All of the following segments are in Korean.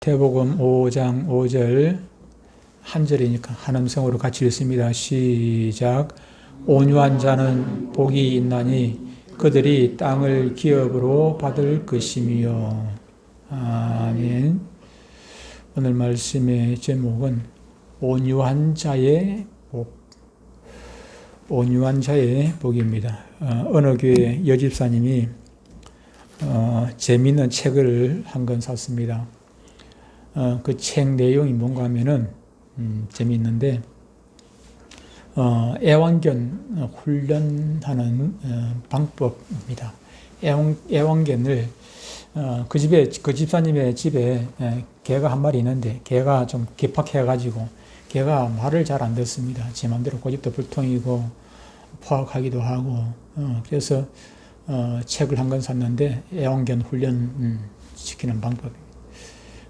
마태복음 5장 5절 한 절이니까 한 음성으로 같이 읽습니다. 시작. 온유한 자는 복이 있나니 그들이 땅을 기업으로 받을 것이며. 아멘. 오늘 말씀의 제목은 온유한 자의 복. 온유한 자의 복입니다. 어느 교회 여집사님이 재미있는 책을 한 권 샀습니다. 그 책 내용이 뭔가 하면은 재미있는데 애완견 훈련하는 방법입니다. 애완견을 그 집사님의 집에 개가 한 마리 있는데 개가 좀 개팍해가지고 개가 말을 잘 안 듣습니다. 제 맘대로 고집도 불통이고 포악하기도 하고 그래서 책을 한 권 샀는데 애완견 훈련 시키는 방법입니다.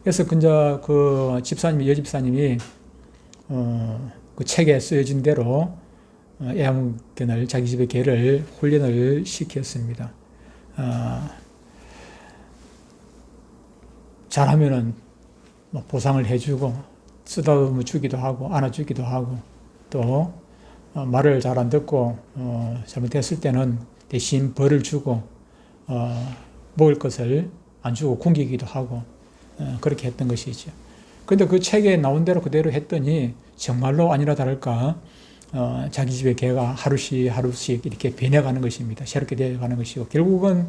그래서 그 집사님이 여집사님이 그 책에 쓰여진 대로 애완견을 자기 집의 개를 훈련을 시켰습니다. 잘하면은 뭐 보상을 해주고 쓰다듬어 주기도 하고 안아주기도 하고 또 말을 잘 안 듣고 잘못했을 때는 대신 벌을 주고 먹을 것을 안 주고 굶기기도 하고 그렇게 했던 것이죠. 그런데 그 책에 나온 대로 그대로 했더니 정말로 아니라 다를까 자기 집에 개가 하루씩 이렇게 변해가는 것입니다. 새롭게 되어가는 것이고 결국은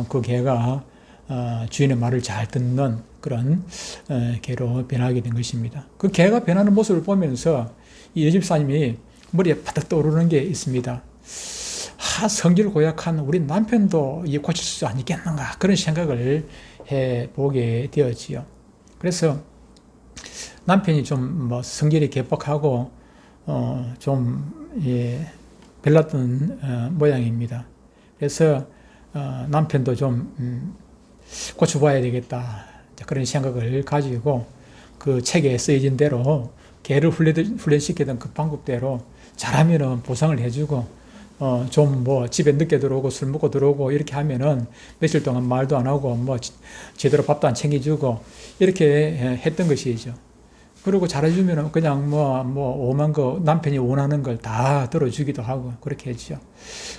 그 개가 주인의 말을 잘 듣는 그런 개로 변하게 된 것입니다. 그 개가 변하는 모습을 보면서 이 여집사님이 머리에 바닥 떠오르는 게 있습니다. 성질 고약한 우리 남편도 고칠 수 아니겠는가 그런 생각을 해보게 되었지요. 그래서 남편이 좀 성질이 개박하고 별났던 모양입니다. 그래서 남편도 좀 고쳐봐야 되겠다 그런 생각을 가지고 그 책에 쓰여진 대로 개를 훈련시키던 그 방법대로 잘하면은 보상을 해주고 집에 늦게 들어오고 술 먹고 들어오고 이렇게 하면은 며칠 동안 말도 안 하고 제대로 밥도 안 챙겨주고 이렇게 했던 것이죠. 그리고 잘해주면은 그냥 오만 거 남편이 원하는 걸 다 들어주기도 하고 그렇게 했죠.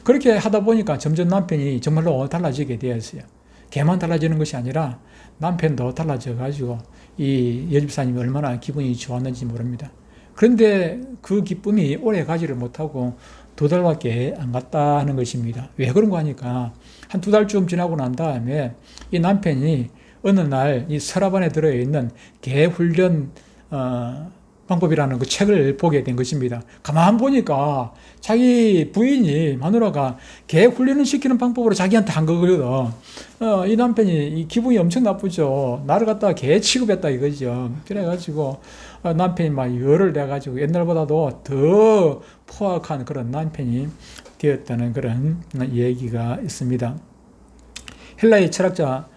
그렇게 하다 보니까 점점 남편이 정말로 달라지게 되었어요. 걔만 달라지는 것이 아니라 남편도 달라져가지고 이 여집사님이 얼마나 기분이 좋았는지 모릅니다. 그런데 그 기쁨이 오래 가지를 못하고 2달밖에 안 갔다 하는 것입니다. 왜 그런가 하니까 한 2달쯤 지나고 난 다음에 이 남편이 어느 날 이 서랍 안에 들어있는 개 훈련 방법이라는 그 책을 보게 된 것입니다. 가만 보니까 자기 부인이 마누라가 개 훈련을 시키는 방법으로 자기한테 한 거거든. 이 남편이 이 기분이 엄청 나쁘죠. 나를 갖다가 개 취급했다 이거죠. 그래가지고 남편이 막 열을 내가지고 옛날보다도 더 포악한 그런 남편이 되었다는 그런 얘기가 있습니다. 헬라의 철학자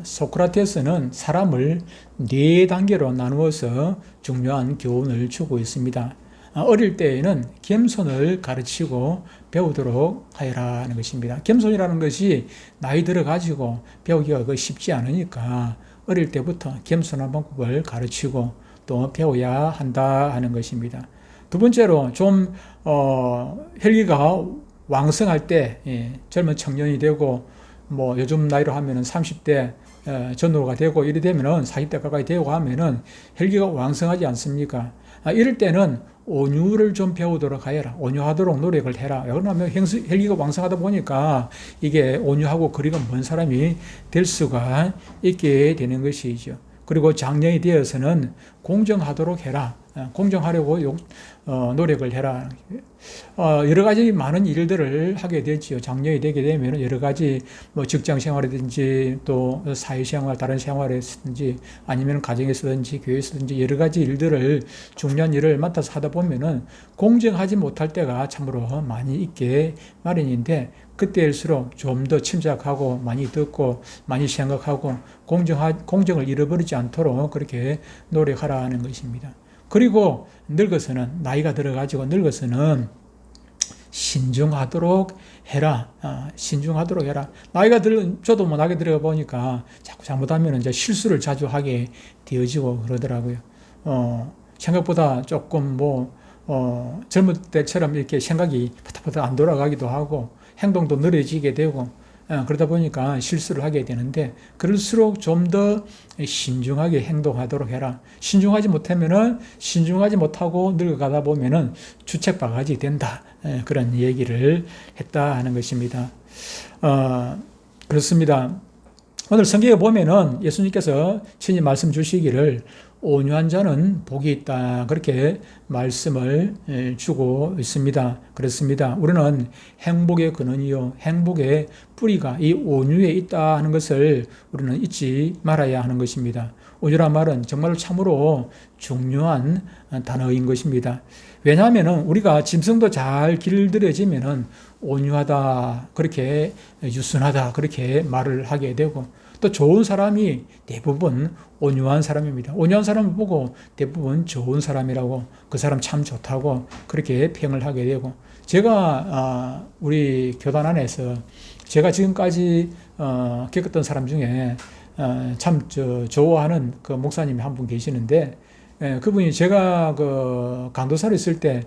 소크라테스는 사람을 4단계로 나누어서 중요한 교훈을 주고 있습니다. 어릴 때에는 겸손을 가르치고 배우도록 하여라는 것입니다. 겸손이라는 것이 나이 들어가지고 배우기가 쉽지 않으니까 어릴 때부터 겸손한 방법을 가르치고 또 배워야 한다 하는 것입니다. 두 번째로 좀 혈기가 왕성할 때 젊은 청년이 되고 요즘 나이로 하면은 30대 전후가 되고 이래 되면은 40대 가까이 되고 하면은 혈기가 왕성하지 않습니까? 이럴 때는 온유를 좀 배우도록 하여라. 온유하도록 노력을 해라. 왜냐하면 혈기가 왕성하다 보니까 이게 온유하고 거리가 먼 사람이 될 수가 있게 되는 것이죠. 그리고 장년이 되어서는 공정하도록 해라. 공정하려고 노력을 해라. 여러 가지 많은 일들을 하게 되지요. 장년이 되게 되면 여러 가지 직장 생활이든지 또 사회생활, 다른 생활에서든지 아니면 가정에서든지 교회에서든지 여러 가지 일들을 중요한 일을 맡아서 하다 보면은 공정하지 못할 때가 참으로 많이 있게 마련인데 그때일수록 좀 더 침착하고 많이 듣고 많이 생각하고 공정을 잃어버리지 않도록 그렇게 노력하라는 것입니다. 그리고 늙어서는 나이가 들어가지고 늙어서는 신중하도록 해라. 신중하도록 해라. 저도 뭐 나이 들어 보니까 자꾸 잘못하면 이제 실수를 자주 하게 되어지고 그러더라고요. 생각보다 조금 젊을 때처럼 이렇게 생각이 파닥파닥 안 돌아가기도 하고 행동도 느려지게 되고 그러다 보니까 실수를 하게 되는데 그럴수록 좀 더 신중하게 행동하도록 해라. 신중하지 못하고 늙어가다 보면은 주책바가지 된다. 그런 얘기를 했다 하는 것입니다. 그렇습니다. 오늘 성경에 보면은 예수님께서 친히 말씀 주시기를 온유한 자는 복이 있다. 그렇게 말씀을 주고 있습니다. 그렇습니다. 우리는 행복의 근원이요. 행복의 뿌리가 이 온유에 있다 하는 것을 우리는 잊지 말아야 하는 것입니다. 온유란 말은 정말로 참으로 중요한 단어인 것입니다. 왜냐하면 우리가 짐승도 잘 길들여지면은 온유하다, 그렇게 유순하다, 그렇게 말을 하게 되고 또 좋은 사람이 대부분 온유한 사람입니다. 온유한 사람을 보고 대부분 좋은 사람이라고 그 사람 참 좋다고 그렇게 평을 하게 되고 제가 우리 교단 안에서 제가 지금까지 겪었던 사람 중에 참 좋아하는 그 목사님이 한 분 계시는데 그분이 제가 그 강도사로 있을 때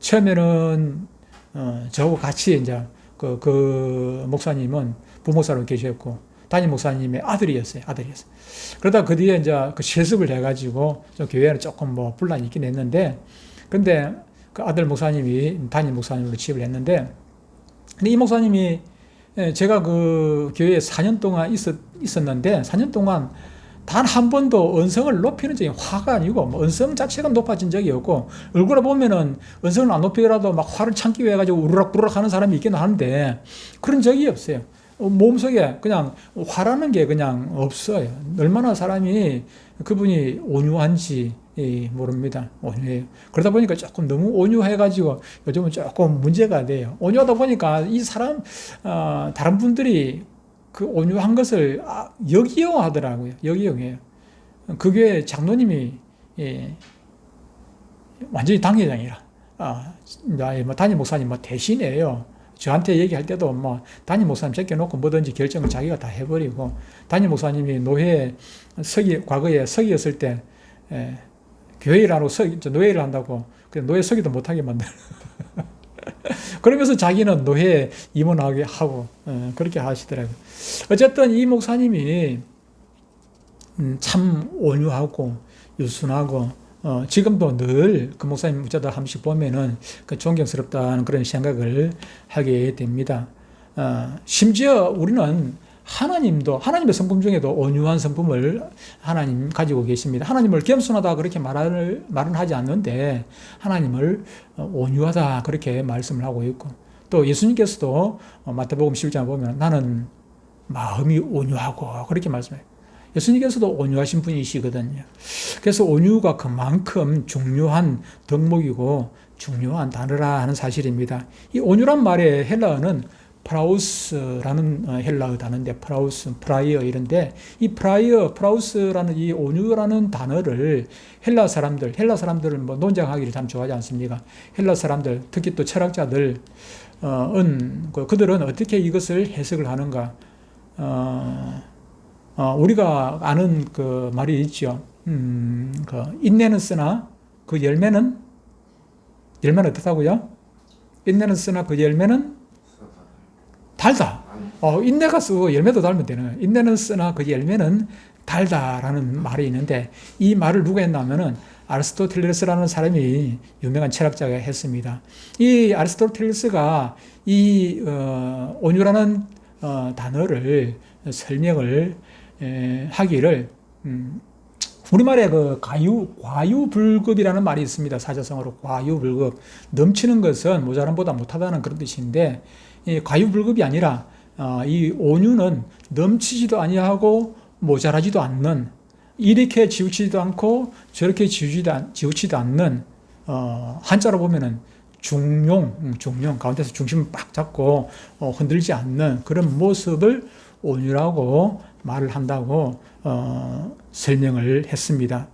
처음에는 저하고 같이 이제 그 목사님은 부목사로 계셨고 담임 목사님의 아들이었어요. 그러다 그 뒤에 이제 그 세습을 해가지고 좀 교회는 조금 분란이 있긴 했는데, 근데 그 아들 목사님이 담임 목사님으로 취업을 했는데, 근데 이 목사님이 제가 그 교회에 4년 동안 있었는데 4년 동안 단 한 번도 언성을 높이는 적이 화가 아니고 언성 자체가 높아진 적이 없고 얼굴에 보면은 언성을 안 높이더라도 막 화를 참기 위해 가지고 우르락부르락 하는 사람이 있긴 하는데 그런 적이 없어요. 몸속에 그냥 화라는 게 그냥 없어요. 얼마나 사람이 그분이 온유한지 모릅니다. 온유해요. 그러다 보니까 조금 너무 온유해가지고 요즘은 조금 문제가 돼요. 온유하다 보니까 이 사람 다른 분들이 그 온유한 것을 역이용하더라고요. 역이용해요. 그 교회 장로님이 완전히 당회장이라 담임 목사님 대신해요. 저한테 얘기할 때도 담임 목사님 제껴놓고 뭐든지 결정을 자기가 다 해버리고 담임 목사님이 과거에 서기였을 때 교회 일하고 노예를 한다고 노예 서기도 못하게 만들어. 그러면서 자기는 노예 임원하게 하고 그렇게 하시더라고요. 어쨌든 이 목사님이 참 온유하고 유순하고 지금도 늘 그 목사님 어쩌다 한 번씩 보면은 그 존경스럽다는 그런 생각을 하게 됩니다. 심지어 우리는 하나님의 성품 중에도 온유한 성품을 하나님 가지고 계십니다. 하나님을 겸손하다 그렇게 말은 하지 않는데 하나님을 온유하다 그렇게 말씀을 하고 있고 또 예수님께서도 마태복음 11장 보면 나는 마음이 온유하고 그렇게 말씀해요. 예수님께서도 온유하신 분이시거든요. 그래서 온유가 그만큼 중요한 덕목이고 중요한 단어라 하는 사실입니다. 이 온유란 말의 헬라어는 프라우스라는 헬라어 단어인데 프라이어 이런데 이 프라우스라는 이 온유라는 단어를 헬라 사람들은 논쟁하기를 참 좋아하지 않습니까? 헬라 사람들 특히 또 철학자들은 그들은 어떻게 이것을 해석을 하는가? 우리가 아는 그 말이 있죠. 인내는 쓰나 그 열매는 어떻다고요? 인내는 쓰나 그 열매는 달다. 인내가 쓰고 열매도 달면 되는. 인내는 쓰나 그 열매는 달다라는 말이 있는데 이 말을 누가 했냐면은 아리스토텔레스라는 사람이 유명한 철학자가 했습니다. 이 아리스토텔레스가 이 온유라는 단어를 설명을 하기를 우리말에 그 과유불급이라는 말이 있습니다. 사자성어로 과유불급. 넘치는 것은 모자람보다 못하다는 그런 뜻인데 이 과유불급이 아니라 이 온유는 넘치지도 아니하고 모자라지도 않는 이렇게 지우치지도 않고 저렇게 지우치지도 않는 한자로 보면은 중용 가운데서 중심을 빡 잡고 흔들지 않는 그런 모습을 온유라고 말을 한다고 설명을 했습니다.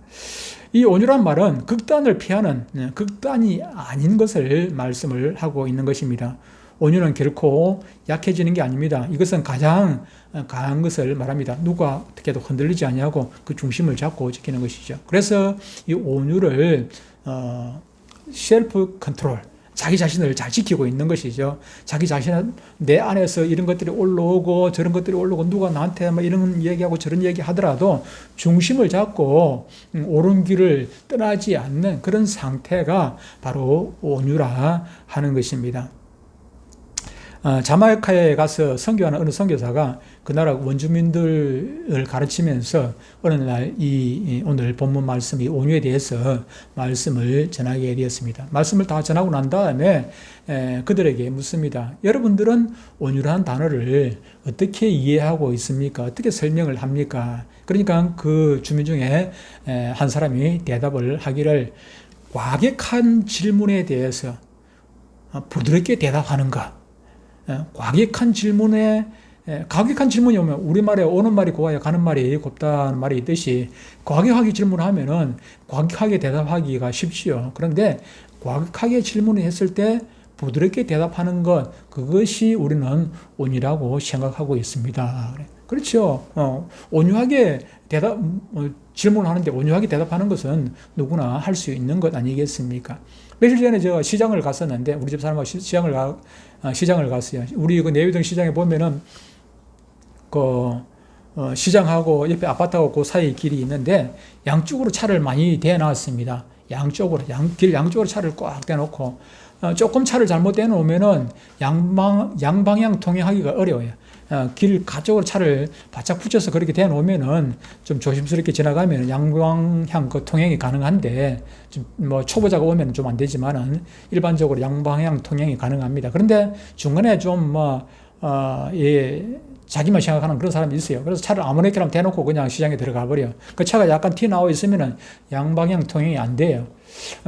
이 온유란 말은 극단을 피하는 극단이 아닌 것을 말씀을 하고 있는 것입니다. 온유는 결코 약해지는 게 아닙니다. 이것은 가장 강한 것을 말합니다. 누가 어떻게도 흔들리지 아니하고 그 중심을 잡고 지키는 것이죠. 그래서 이 온유를 셀프 컨트롤, 자기 자신을 잘 지키고 있는 것이죠. 자기 자신은 내 안에서 이런 것들이 올라오고 저런 것들이 올라오고 누가 나한테 막 이런 얘기하고 저런 얘기 하더라도 중심을 잡고 옳은 길을 떠나지 않는 그런 상태가 바로 온유라 하는 것입니다. 자마이카에 가서 선교하는 어느 선교사가 그 나라 원주민들을 가르치면서 어느 날 오늘 본문 말씀이 온유에 대해서 말씀을 전하게 되었습니다. 말씀을 다 전하고 난 다음에 그들에게 묻습니다. 여러분들은 온유라는 단어를 어떻게 이해하고 있습니까? 어떻게 설명을 합니까? 그러니까 그 주민 중에 한 사람이 대답을 하기를, 과격한 질문에 대해서 부드럽게 대답하는가? 과격한 질문이 오면 우리말에 오는 말이 고와야 가는 말이 곱다는 말이 있듯이 과격하게 질문하면은 과격하게 대답하기가 쉽지요. 그런데 과격하게 질문을 했을 때 부드럽게 대답하는 것, 그것이 우리는 온유라고 생각하고 있습니다. 그렇죠. 온유하게 질문하는데 온유하게 대답하는 것은 누구나 할 수 있는 것 아니겠습니까? 며칠 전에 제가 시장을 갔었는데, 우리 집 사람하고 시장을 갔어요. 우리 그 내유동 시장에 보면은 시장하고 옆에 아파트하고 그 사이 길이 있는데 양쪽으로 차를 많이 대놨습니다. 길 양쪽으로 차를 꽉 대놓고 조금 차를 잘못 대놓으면은 양방향 통행하기가 어려워요. 길 가쪽으로 차를 바짝 붙여서 그렇게 대놓으면은 좀 조심스럽게 지나가면 양방향 그 통행이 가능한데, 좀 뭐 초보자가 오면 좀 안 되지만은 일반적으로 양방향 통행이 가능합니다. 그런데 중간에 좀 자기만 생각하는 그런 사람이 있어요. 그래서 차를 아무렇게나 대놓고 그냥 시장에 들어가 버려. 그 차가 약간 티 나와 있으면은 양방향 통행이 안 돼요.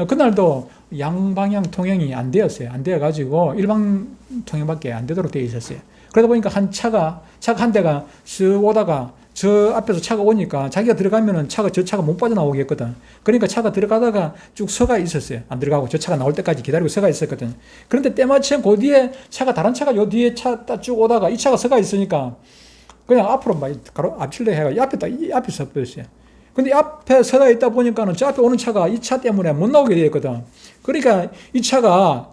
그날도 양방향 통행이 안 되었어요. 안 되어가지고 일방 통행밖에 안 되도록 되어 있었어요. 그러다 보니까 차가 한 대가 쓱 오다가 저 앞에서 차가 오니까 자기가 들어가면은 저 차가 못 빠져나오겠거든. 그러니까 차가 들어가다가 쭉 서가 있었어요. 안 들어가고 저 차가 나올 때까지 기다리고 서가 있었거든. 그런데 때마침 그 뒤에 다른 차가 요 뒤에 차 쭉 오다가 이 차가 서가 있으니까 그냥 앞으로 막 앞질러 해가 이 앞에 서버렸어요. 근데 앞에 서가 있다 보니까는 저 앞에 오는 차가 이 차 때문에 못 나오게 되었거든. 그러니까 이 차가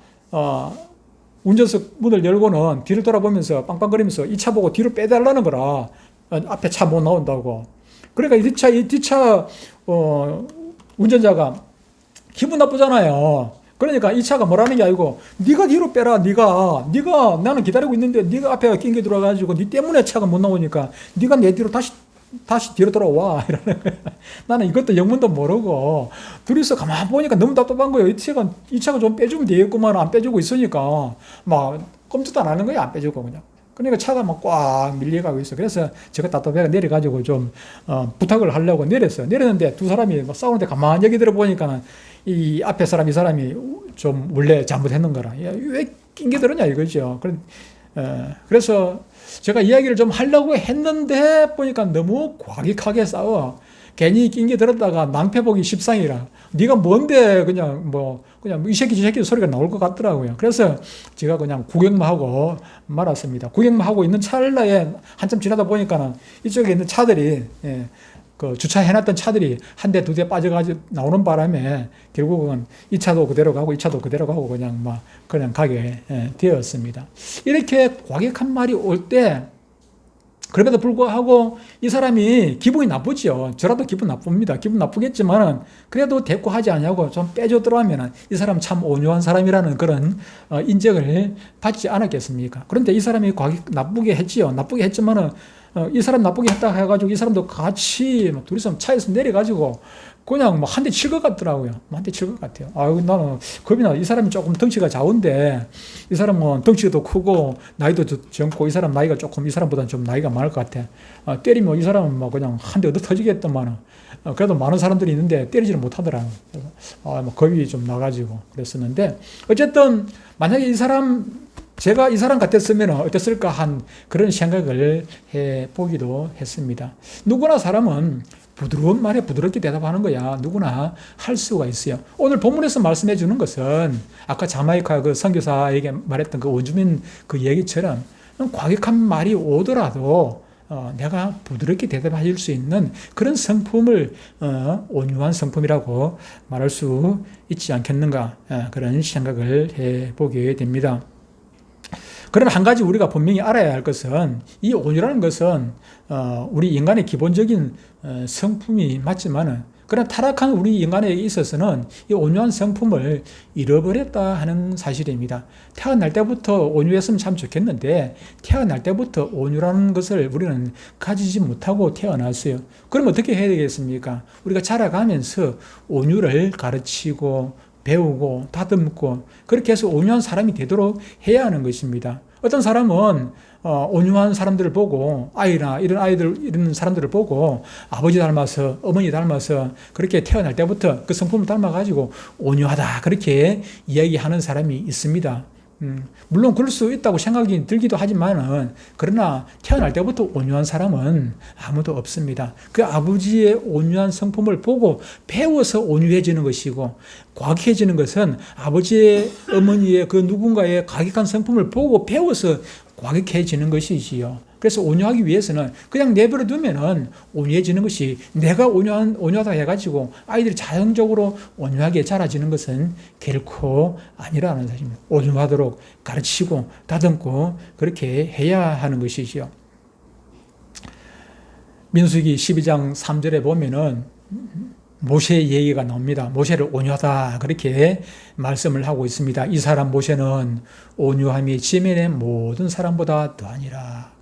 운전석 문을 열고는 뒤를 돌아보면서 빵빵거리면서 이 차 보고 뒤로 빼달라는 거라. 앞에 차 못 나온다고. 그러니까 이 뒷차 운전자가 기분 나쁘잖아요. 그러니까 이 차가 뭐라는 게 아니고, 네가 뒤로 빼라. 네가 나는 기다리고 있는데 네가 앞에 낑겨 들어가지고 네 때문에 차가 못 나오니까 네가 내 뒤로 다시 뒤로 돌아와. 이러는 거야. 나는 이것도 영문도 모르고 둘이서 가만 보니까 너무 답답한 거예요. 이 차가 좀 빼주면 되겠구만. 안 빼주고 있으니까 막 꼼짝도 안 하는 거야. 안 빼주고 그냥. 그러니까 차가 막 꽉 밀려가고 있어. 그래서 제가 답답해가 내려가지고 좀 부탁을 하려고 내렸어요. 내렸는데 두 사람이 막 싸우는데 가만히 얘기 들어보니까는 이 앞에 이 사람이 좀 원래 잘못했는 거라. 야, 왜 낑겨들었냐 이거죠. 그래서 제가 이야기를 좀 하려고 했는데 보니까 너무 과격하게 싸워. 괜히 낑겨 들었다가 낭패 보기 십상이라. 네가 뭔데 그냥 이 새끼 저 새끼 소리가 나올 것 같더라고요. 그래서 제가 그냥 구경만 하고 말았습니다. 구경만 하고 있는 찰나에 한참 지나다 보니까는 이쪽에 있는 차들이 주차해놨던 차들이 한 대, 두 대 빠져가지고 나오는 바람에 결국은 이 차도 그대로 가고 이 차도 그대로 가고 그냥 가게 되었습니다. 이렇게 과격한 말이 올 때, 그럼에도 불구하고 이 사람이 기분이 나쁘죠. 저라도 기분 나쁩니다. 기분 나쁘겠지만은 그래도 대꾸하지 않냐고 좀 빼줘들어가면은 이 사람 참 온유한 사람이라는 그런 인정을 받지 않았겠습니까? 그런데 이 사람이 나쁘게 했지요. 나쁘게 했지만은 이 사람 나쁘게 했다 해가지고 이 사람도 같이 둘이서 차에서 내려가지고 그냥 한 대 칠 것 같더라고요. 한 대 칠 것 같아요. 나는 겁이 나. 이 사람이 조금 덩치가 작은데 이 사람은 덩치가 더 크고 나이도 젊고 이 사람 나이가 조금 이 사람보다는 좀 나이가 많을 것 같아. 때리면 이 사람은 그냥 한 대 얻어 터지겠더만. 그래도 많은 사람들이 있는데 때리지는 못하더라. 그래서 겁이 좀 나가지고 그랬었는데, 어쨌든 만약에 제가 이 사람 같았으면 어땠을까 한 그런 생각을 해보기도 했습니다. 누구나 사람은 부드러운 말에 부드럽게 대답하는 거야. 누구나 할 수가 있어요. 오늘 본문에서 말씀해 주는 것은 아까 자마이카 그 선교사에게 말했던 그 원주민 그 얘기처럼 과격한 말이 오더라도 내가 부드럽게 대답할 수 있는 그런 성품을 온유한 성품이라고 말할 수 있지 않겠는가, 그런 생각을 해보게 됩니다. 그러나 한 가지 우리가 분명히 알아야 할 것은 이 온유라는 것은 우리 인간의 기본적인 성품이 맞지만은, 그러나 타락한 우리 인간에 있어서는 이 온유한 성품을 잃어버렸다 하는 사실입니다. 태어날 때부터 온유했으면 참 좋겠는데 태어날 때부터 온유라는 것을 우리는 가지지 못하고 태어났어요. 그럼 어떻게 해야 되겠습니까? 우리가 자라가면서 온유를 가르치고 배우고 다듬고 그렇게 해서 온유한 사람이 되도록 해야 하는 것입니다. 어떤 사람은 온유한 사람들을 보고, 아이나 이런 사람들을 보고 아버지 닮아서 어머니 닮아서 그렇게 태어날 때부터 그 성품을 닮아가지고 온유하다 그렇게 이야기하는 사람이 있습니다. 물론 그럴 수 있다고 생각이 들기도 하지만은, 그러나 태어날 때부터 온유한 사람은 아무도 없습니다. 그 아버지의 온유한 성품을 보고 배워서 온유해지는 것이고, 과격해지는 것은 아버지의 어머니의 그 누군가의 과격한 성품을 보고 배워서 과격해지는 것이지요. 그래서 온유하기 위해서는 그냥 내버려 두면은 온유해지는 것이, 내가 온유하다 해가지고 아이들이 자연적으로 온유하게 자라지는 것은 결코 아니라는 사실입니다. 온유하도록 가르치고 다듬고 그렇게 해야 하는 것이지요. 민수기 12장 3절에 보면은 모세의 얘기가 나옵니다. 모세를 온유하다 그렇게 말씀을 하고 있습니다. 이 사람 모세는 온유함이 지면의 모든 사람보다 더하니라.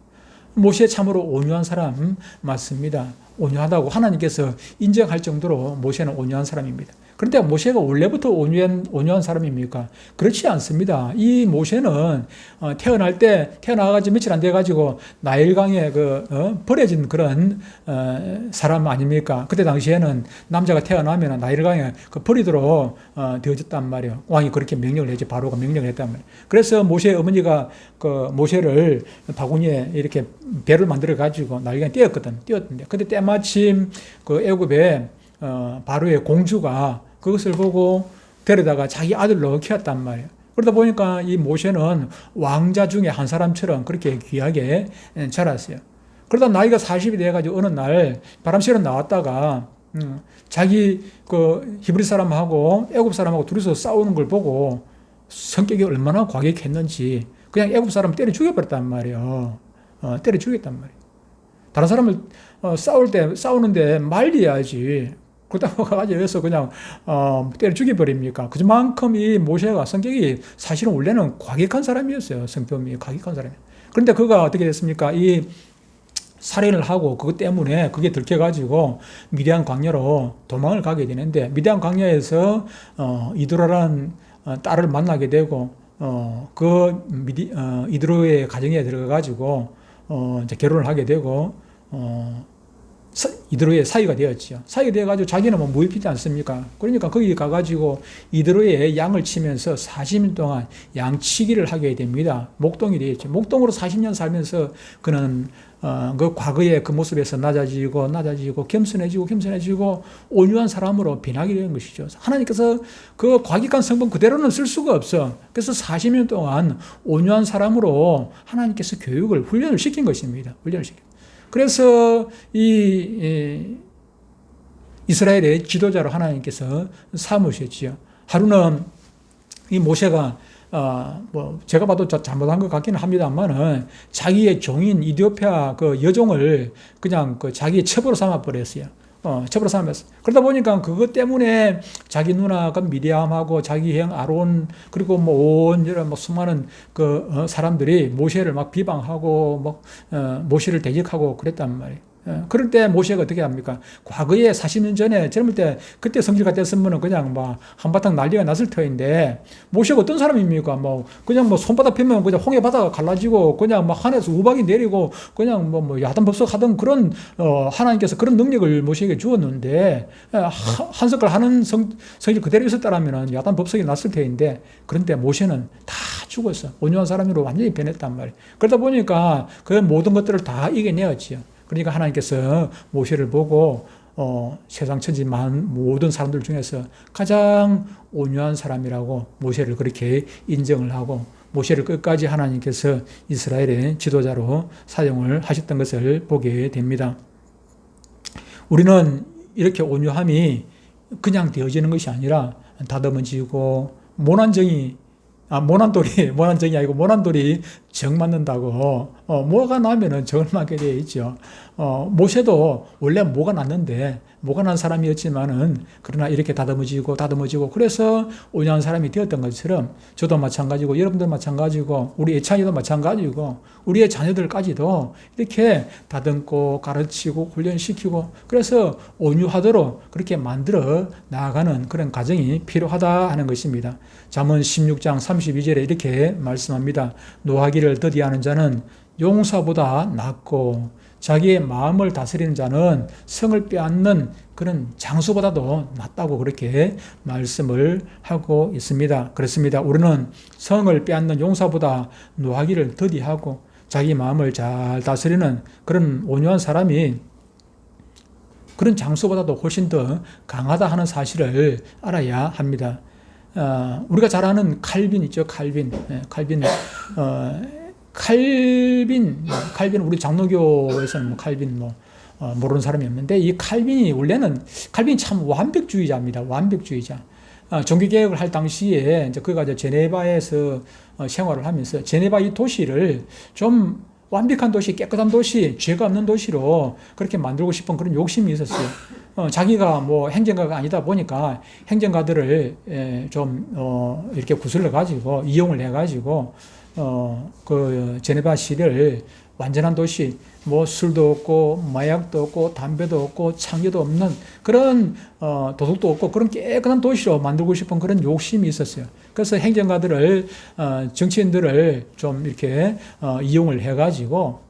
모세 참으로 온유한 사람 맞습니다. 온유하다고 하나님께서 인정할 정도로 모세는 온유한 사람입니다. 그런데 모세가 원래부터 온유한 사람입니까? 그렇지 않습니다. 이 모세는 태어나가지고 며칠 안 돼가지고 나일강에 버려진 그런 사람 아닙니까? 그때 당시에는 남자가 태어나면 나일강에 버리도록 되어졌단 말이에요. 왕이 그렇게 명령을 했지, 바로가 명령을 했단 말이에요. 그래서 모세의 어머니가 그 모세를 바구니에 이렇게 배를 만들어 가지고 나일강에 띄었는데, 그때 때마침 그 애굽에 바로의 공주가 그것을 보고 데려다가 자기 아들로 키웠단 말이에요. 그러다 보니까 이 모세는 왕자 중에 한 사람처럼 그렇게 귀하게 자랐어요. 그러다 나이가 40이 돼가지고 어느 날 바람실에 나왔다가 자기 그 히브리 사람하고 애굽 사람하고 둘이서 싸우는 걸 보고 성격이 얼마나 과격했는지 그냥 애굽 사람 때려 죽여버렸단 말이에요. 때려 죽였단 말이에요. 다른 사람을 싸우는데 말려야지. 그렇다고 가지고 그냥 때려 죽여버립니까? 그만큼 이 모세가 성격이 사실은 원래는 과격한 사람이었어요. 성품이 과격한 사람이에요. 그런데 그가 어떻게 됐습니까? 이 살인을 하고 그것 때문에 그게 들켜가지고 미디안 광야로 도망을 가게 되는데, 미디안 광야에서 이드로라는 딸을 만나게 되고 이드로의 가정에 들어가가지고 이제 결혼을 하게 되고 이드로의 사위가 되었죠. 사위가 되어가지고 자기는 뭐 무입히지 않습니까? 그러니까 거기 가가지고 이드로의 양을 치면서 40년 동안 양치기를 하게 됩니다. 목동이 되었죠. 목동으로 40년 살면서 그는 그 과거의 그 모습에서 낮아지고 겸손해지고 온유한 사람으로 변하게 된 것이죠. 하나님께서 그 과격한 성품 그대로는 쓸 수가 없어. 그래서 40년 동안 온유한 사람으로 하나님께서 훈련을 시킨 것입니다. 그래서 이 이스라엘의 지도자로 하나님께서 삼으셨지요. 하루는 이 모세가 제가 봐도 잘못한 것 같기는 합니다만은 자기의 종인 이디오피아 그 여종을 그냥 자기의 첩으로 삼아버렸어요. 첩으로 삼았어요. 그러다 보니까 그것 때문에 자기 누나가 미디암하고 자기 형 아론 그리고 온 수많은 사람들이 모세를 막 비방하고 모세를 대적하고 그랬단 말이에요. 그럴 때 모세가 어떻게 합니까? 과거에 40년 전에 젊을 때 그때 성질 같았으면 그냥 한바탕 난리가 났을 터인데, 모세가 어떤 사람입니까? 그냥 손바닥 펴면 그냥 홍해 바다가 갈라지고 그냥 하늘에서 우박이 내리고 그냥 야단법석 하던 그런 하나님께서 그런 능력을 모세에게 주었는데, 한 숟갈 하는 성질 그대로 있었다라면 야단법석이 났을 터인데, 그런데 모세는 다 죽었어. 온유한 사람으로 완전히 변했단 말이에요. 그러다 보니까 그 모든 것들을 다 이겨내었지요. 그러니까 하나님께서 모세를 보고 세상 천지 모든 사람들 중에서 가장 온유한 사람이라고 모세를 그렇게 인정을 하고 모세를 끝까지 하나님께서 이스라엘의 지도자로 사용을 하셨던 것을 보게 됩니다. 우리는 이렇게 온유함이 그냥 되어지는 것이 아니라 다듬어지고 모난 정이 정 맞는다고, 뭐가 나면은 정을 맞게 되어 있죠. 모세도 원래 뭐가 났는데, 뭐가 난 사람이었지만은, 그러나 이렇게 다듬어지고, 그래서 온유한 사람이 되었던 것처럼, 저도 마찬가지고, 여러분도 마찬가지고, 우리 애찬이도 마찬가지고, 우리의 자녀들까지도 이렇게 다듬고, 가르치고, 훈련시키고, 그래서 온유하도록 그렇게 만들어 나아가는 그런 과정이 필요하다 하는 것입니다. 잠언 16장 32절에 이렇게 말씀합니다. 노하기를 더디하는 자는 용사보다 낫고 자기의 마음을 다스리는 자는 성을 빼앗는 그런 장수보다도 낫다고 그렇게 말씀을 하고 있습니다. 그렇습니다. 우리는 성을 빼앗는 용사보다 노하기를 더디하고 자기 마음을 잘 다스리는 그런 온유한 사람이 그런 장수보다도 훨씬 더 강하다 하는 사실을 알아야 합니다. 우리가 잘 아는 칼빈 있죠, 칼빈. 칼빈, 우리 장로교에서는 칼빈 모르는 사람이 없는데, 이 칼빈이 칼빈이 참 완벽주의자입니다. 완벽주의자. 종교개혁을 할 당시에, 그가 이제 제네바에서 생활을 하면서, 제네바 이 도시를 좀 완벽한 도시, 깨끗한 도시, 죄가 없는 도시로 그렇게 만들고 싶은 그런 욕심이 있었어요. 자기가 행정가가 아니다 보니까 행정가들을 이렇게 구슬러 가지고 이용을 해 가지고 그 제네바시를 완전한 도시, 술도 없고 마약도 없고 담배도 없고 창녀도 없는 그런 도둑도 없고 그런 깨끗한 도시로 만들고 싶은 그런 욕심이 있었어요. 그래서 행정가들을 정치인들을 좀 이렇게 이용을 해가지고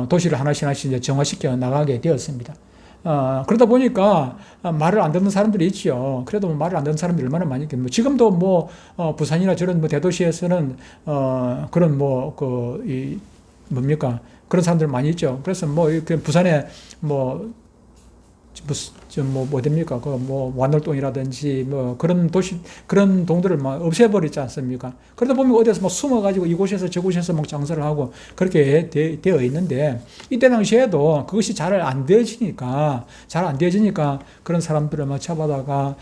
도시를 하나씩 이제 정화시켜 나가게 되었습니다. 그러다 보니까 말을 안 듣는 사람들이 있죠. 그래도 말을 안 듣는 사람들이 얼마나 많이 있겠노. 지금도 부산이나 저런 대도시에서는 그런 그런 사람들 많이 있죠. 그래서 이렇게 부산에 됩니까? 완월동이라든지 그런 도시, 그런 동들을 없애버리지 않습니까? 그러다 보면 어디서 숨어가지고 이곳에서 저곳에서 장사를 하고 그렇게 되어 있는데, 이때 당시에도 그것이 잘 안 되어지니까 그런 사람들을 잡아다가,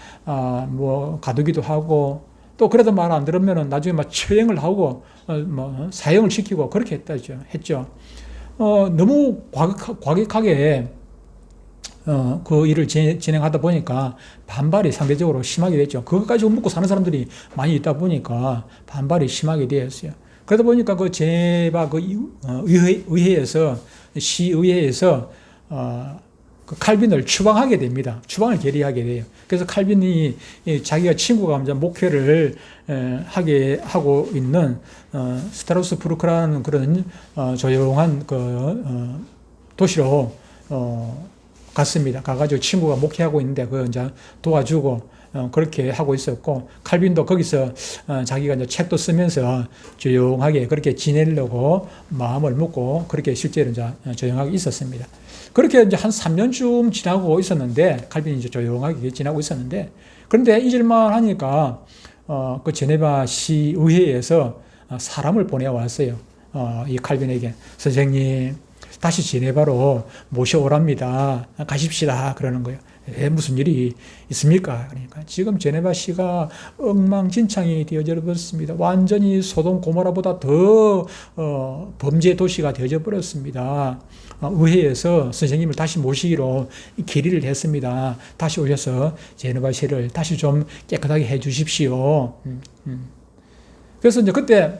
가두기도 하고, 또 그래도 말 안 들으면은 나중에 처형을 하고, 사형을 시키고 그렇게 했죠. 너무 과격하게 그 일을 진행하다 보니까 반발이 상대적으로 심하게 됐죠. 그것 가지고 먹고 사는 사람들이 많이 있다 보니까 반발이 심하게 되었어요. 그러다 보니까 그 제바 시의회에서 그 칼빈을 추방하게 됩니다. 추방을 결의하게 돼요. 그래서 칼빈이 자기가 친구가 목회를 하고 있는 스트라스부르크라는 그런 조용한 도시로 갔습니다. 가가지고 친구가 목회하고 있는데 그걸 이제 도와주고 그렇게 하고 있었고, 칼빈도 거기서 자기가 이제 책도 쓰면서 조용하게 그렇게 지내려고 마음을 먹고 그렇게 실제로 이제 조용하게 있었습니다. 그렇게 이제 한 3년쯤 지나고 있었는데, 칼빈이 이제 조용하게 지나고 있었는데, 그런데 잊을만 하니까 그 제네바 시의회에서 사람을 보내왔어요. 이 칼빈에게, 선생님 다시 제네바로 모셔오랍니다. 가십시다. 그러는 거예요. 무슨 일이 있습니까? 그러니까 지금 제네바시가 엉망진창이 되어져 버렸습니다. 완전히 소돔 고모라보다 더 범죄 도시가 되어져 버렸습니다. 의회에서 선생님을 다시 모시기로 결의를 했습니다. 다시 오셔서 제네바시를 다시 좀 깨끗하게 해 주십시오. 그래서 이제 그때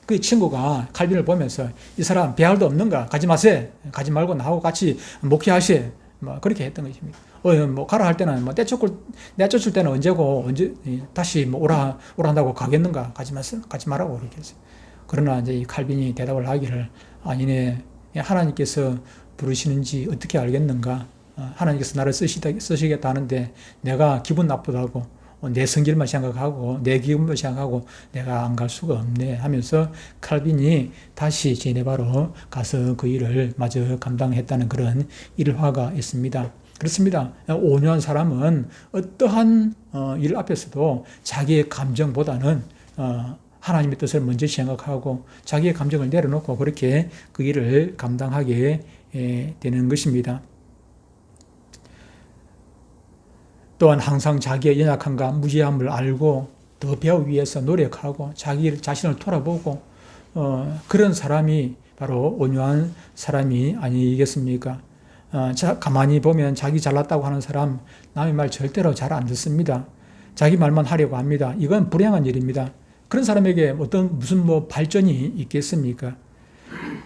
그 친구가 칼빈을 보면서, 이 사람 배알도 없는가? 가지 마세요. 가지 말고 나하고 같이 목회하세요. 그렇게 했던 것입니다. 가라 할 때는 내쫓을 때는 언제고, 언제 다시 오란다고 가겠는가? 가지 마세요. 가지 말라고 그렇게 했어요. 그러나 이제 이 칼빈이 대답을 하기를, 아니네, 하나님께서 부르시는지 어떻게 알겠는가? 하나님께서 나를 쓰시겠다 하는데 내가 기분 나쁘다고, 내 성질만 생각하고 내 기분만 생각하고 내가 안 갈 수가 없네 하면서 칼빈이 다시 제네바로 가서 그 일을 마저 감당했다는 그런 일화가 있습니다. 그렇습니다. 온유한 사람은 어떠한 일 앞에서도 자기의 감정보다는 하나님의 뜻을 먼저 생각하고 자기의 감정을 내려놓고 그렇게 그 일을 감당하게 되는 것입니다. 또한 항상 자기의 연약함과 무지함을 알고 더 배우기 위해서 노력하고 자기 자신을 돌아보고 그런 사람이 바로 온유한 사람이 아니겠습니까? 가만히 보면 자기 잘났다고 하는 사람 남의 말 절대로 잘 안 듣습니다. 자기 말만 하려고 합니다. 이건 불행한 일입니다. 그런 사람에게 무슨 발전이 있겠습니까?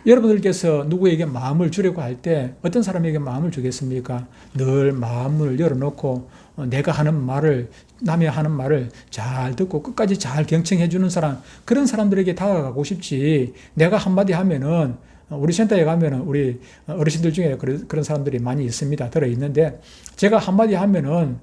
여러분들께서 누구에게 마음을 주려고 할 때 어떤 사람에게 마음을 주겠습니까? 늘 마음을 열어놓고 내가 하는 말을, 남이 하는 말을 잘 듣고 끝까지 잘 경청해 주는 사람, 그런 사람들에게 다가가고 싶지. 내가 한마디 하면은, 우리 센터에 가면은 우리 어르신들 중에 그런 사람들이 많이 있습니다. 들어있는데, 제가 한마디 하면은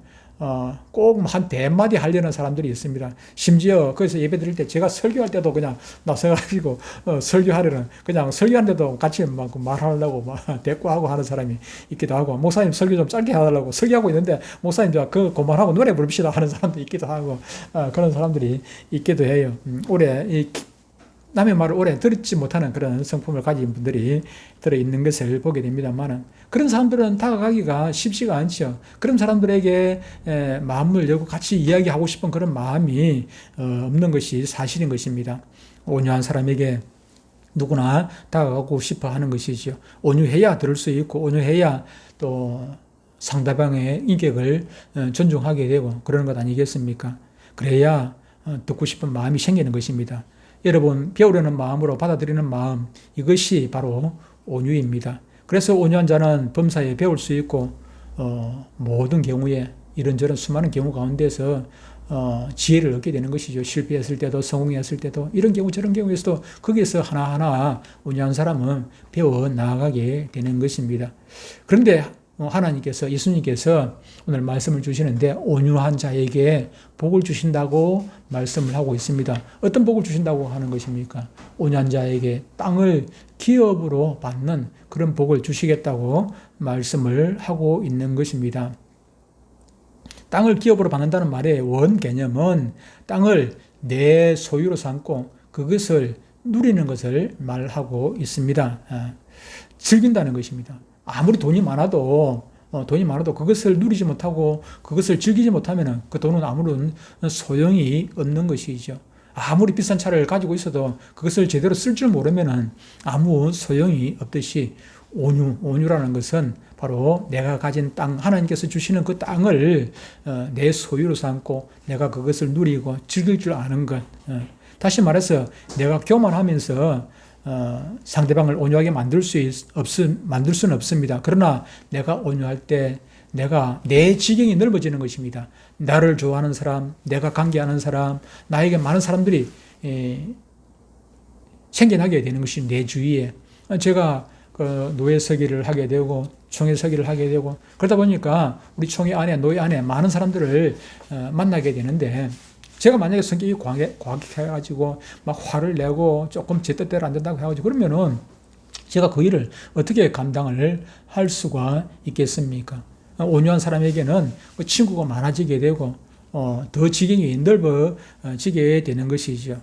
꼭 한 대마디 하려는 사람들이 있습니다. 심지어 거기서 예배 드릴 때 제가 설교할 때도 그냥 나서가지고 설교하려는, 그냥 설교하는데도 같이 막 말하려고 막 대꾸하고 하는 사람이 있기도 하고, 목사님 설교 좀 짧게 해달라고 설교하고 있는데 목사님 그만하고 노래 부릅시다 하는 사람도 있기도 하고, 그런 사람들이 있기도 해요. 남의 말을 오래 듣지 못하는 그런 성품을 가진 분들이 들어있는 것을 보게 됩니다만, 그런 사람들은 다가가기가 쉽지가 않죠. 그런 사람들에게 마음을 열고 같이 이야기하고 싶은 그런 마음이 없는 것이 사실인 것입니다. 온유한 사람에게 누구나 다가가고 싶어 하는 것이죠. 온유해야 들을 수 있고, 온유해야 또 상대방의 인격을 존중하게 되고 그러는 것 아니겠습니까? 그래야 듣고 싶은 마음이 생기는 것입니다. 여러분, 배우려는 마음으로 받아들이는 마음, 이것이 바로 온유입니다. 그래서 온유한 자는 범사에 배울 수 있고 모든 경우에 이런저런 수많은 경우 가운데서 지혜를 얻게 되는 것이죠. 실패했을 때도 성공했을 때도 이런 경우 저런 경우에서도 거기에서 하나하나 온유한 사람은 배워 나아가게 되는 것입니다. 그런데 하나님께서, 예수님께서 오늘 말씀을 주시는데 온유한 자에게 복을 주신다고 말씀을 하고 있습니다. 어떤 복을 주신다고 하는 것입니까? 온유한 자에게 땅을 기업으로 받는 그런 복을 주시겠다고 말씀을 하고 있는 것입니다. 땅을 기업으로 받는다는 말의 원 개념은 땅을 내 소유로 삼고 그것을 누리는 것을 말하고 있습니다. 즐긴다는 것입니다. 아무리 돈이 많아도 그것을 누리지 못하고 그것을 즐기지 못하면 그 돈은 아무런 소용이 없는 것이죠. 아무리 비싼 차를 가지고 있어도 그것을 제대로 쓸 줄 모르면 아무 소용이 없듯이 온유라는 것은 바로 내가 가진 땅, 하나님께서 주시는 그 땅을 내 소유로 삼고 내가 그것을 누리고 즐길 줄 아는 것. 다시 말해서 내가 교만하면서 상대방을 온유하게 만들 수는 없습니다. 그러나 내가 온유할 때 내 지경이 넓어지는 것입니다. 나를 좋아하는 사람, 내가 관계하는 사람, 나에게 많은 사람들이 생겨나게 되는 것이 내 주위에. 제가 노예 서기를 하게 되고 총회 서기를 하게 되고 그러다 보니까 우리 총회 안에, 노예 안에 많은 사람들을 만나게 되는데, 제가 만약에 성격이 과격해가지고 막 화를 내고 조금 제 뜻대로 안 된다고 해가지고 그러면은 제가 그 일을 어떻게 감당을 할 수가 있겠습니까? 온유한 사람에게는 친구가 많아지게 되고 더 지경이 넓어지게 되는 것이죠.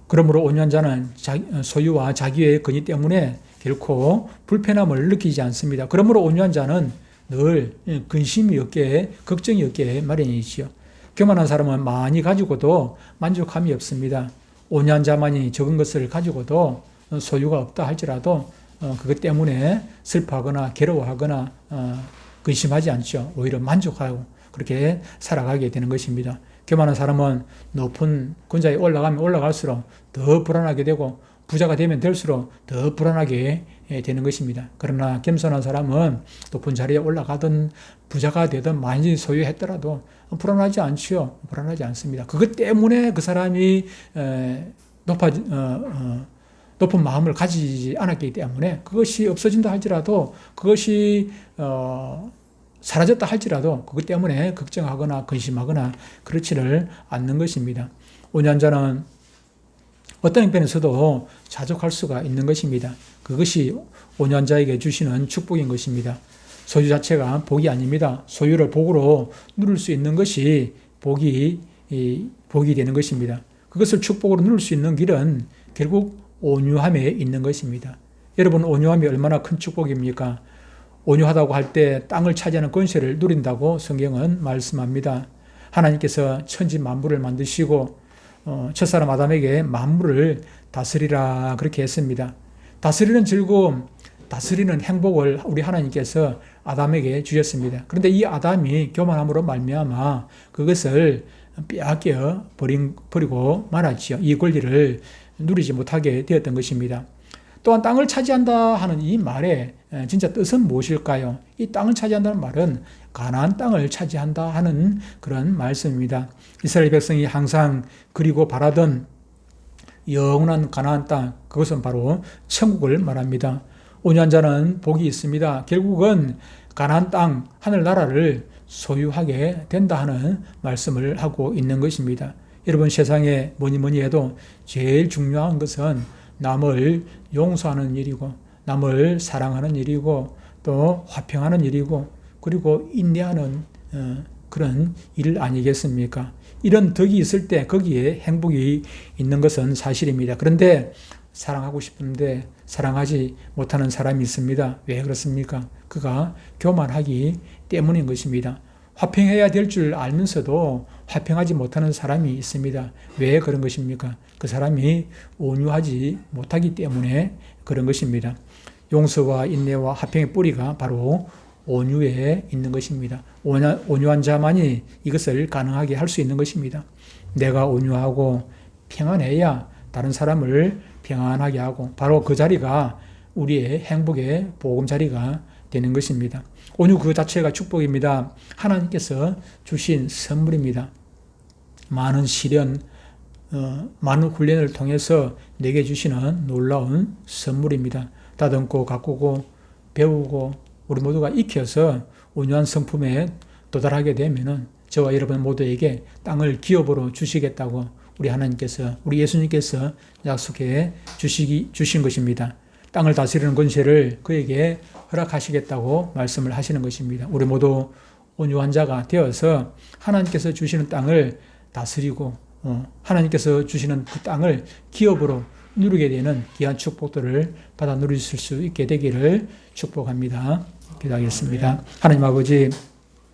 그러므로 온유한 자는 소유와 자기의 권위 때문에 결코 불편함을 느끼지 않습니다. 그러므로 온유한 자는 늘 근심이 없게, 걱정이 없게 마련이지요. 교만한 사람은 많이 가지고도 만족함이 없습니다. 온유한 자만이 적은 것을 가지고도 소유가 없다 할지라도 그것 때문에 슬퍼하거나 괴로워하거나 근심하지 않죠. 오히려 만족하고 그렇게 살아가게 되는 것입니다. 교만한 사람은 높은 군자에 올라가면 올라갈수록 더 불안하게 되고 부자가 되면 될수록 더 불안하게 되는 것입니다. 그러나 겸손한 사람은 높은 자리에 올라가든 부자가 되든 많이 소유했더라도 불안하지 않지요. 불안하지 않습니다. 그것 때문에 그 사람이 높은 마음을 가지지 않았기 때문에 그것이 없어진다 할지라도, 그것이 사라졌다 할지라도 그것 때문에 걱정하거나 근심하거나 그렇지를 않는 것입니다. 온유한 자는 어떤 형편에서도 자족할 수가 있는 것입니다. 그것이 온유한 자에게 주시는 축복인 것입니다. 소유 자체가 복이 아닙니다. 소유를 복으로 누릴 수 있는 것이 복이 되는 것입니다. 그것을 축복으로 누릴 수 있는 길은 결국 온유함에 있는 것입니다. 여러분, 온유함이 얼마나 큰 축복입니까? 온유하다고 할 때 땅을 차지하는 권세를 누린다고 성경은 말씀합니다. 하나님께서 천지 만물을 만드시고 첫사람 아담에게 만물을 다스리라 그렇게 했습니다. 다스리는 즐거움, 다스리는 행복을 우리 하나님께서 아담에게 주셨습니다. 그런데 이 아담이 교만함으로 말미암아 그것을 빼앗겨 버리고 말았지요. 이 권리를 누리지 못하게 되었던 것입니다. 또한 땅을 차지한다 하는 이 말의 진짜 뜻은 무엇일까요? 이 땅을 차지한다는 말은 가나안 땅을 차지한다 하는 그런 말씀입니다. 이스라엘 백성이 항상 그리고 바라던 영원한 가나안 땅, 그것은 바로 천국을 말합니다. 온유한 자는 복이 있습니다. 결국은 가나안 땅, 하늘나라를 소유하게 된다 하는 말씀을 하고 있는 것입니다. 여러분, 세상에 뭐니 해도 제일 중요한 것은 남을 용서하는 일이고, 남을 사랑하는 일이고, 또 화평하는 일이고, 그리고 인내하는 그런 일 아니겠습니까? 이런 덕이 있을 때 거기에 행복이 있는 것은 사실입니다. 그런데 사랑하고 싶은데 사랑하지 못하는 사람이 있습니다. 왜 그렇습니까? 그가 교만하기 때문인 것입니다. 화평해야 될 줄 알면서도 화평하지 못하는 사람이 있습니다. 왜 그런 것입니까? 그 사람이 온유하지 못하기 때문에 그런 것입니다. 용서와 인내와 화평의 뿌리가 바로 온유에 있는 것입니다. 온유한 자만이 이것을 가능하게 할 수 있는 것입니다. 내가 온유하고 평안해야 다른 사람을 평안하게 하고 바로 그 자리가 우리의 행복의 보금자리가 되는 것입니다. 온유 그 자체가 축복입니다. 하나님께서 주신 선물입니다. 많은 시련, 많은 훈련을 통해서 내게 주시는 놀라운 선물입니다. 다듬고 가꾸고 배우고 우리 모두가 익혀서 온유한 성품에 도달하게 되면은 저와 여러분 모두에게 땅을 기업으로 주시겠다고 우리 하나님께서, 우리 예수님께서 약속해 주신 것입니다. 땅을 다스리는 권세를 그에게 허락하시겠다고 말씀을 하시는 것입니다. 우리 모두 온유한 자가 되어서 하나님께서 주시는 땅을 다스리고 하나님께서 주시는 그 땅을 기업으로 누리게 되는 귀한 축복들을 받아 누리실 수 있게 되기를 축복합니다. 기도하겠습니다. 하나님 아버지,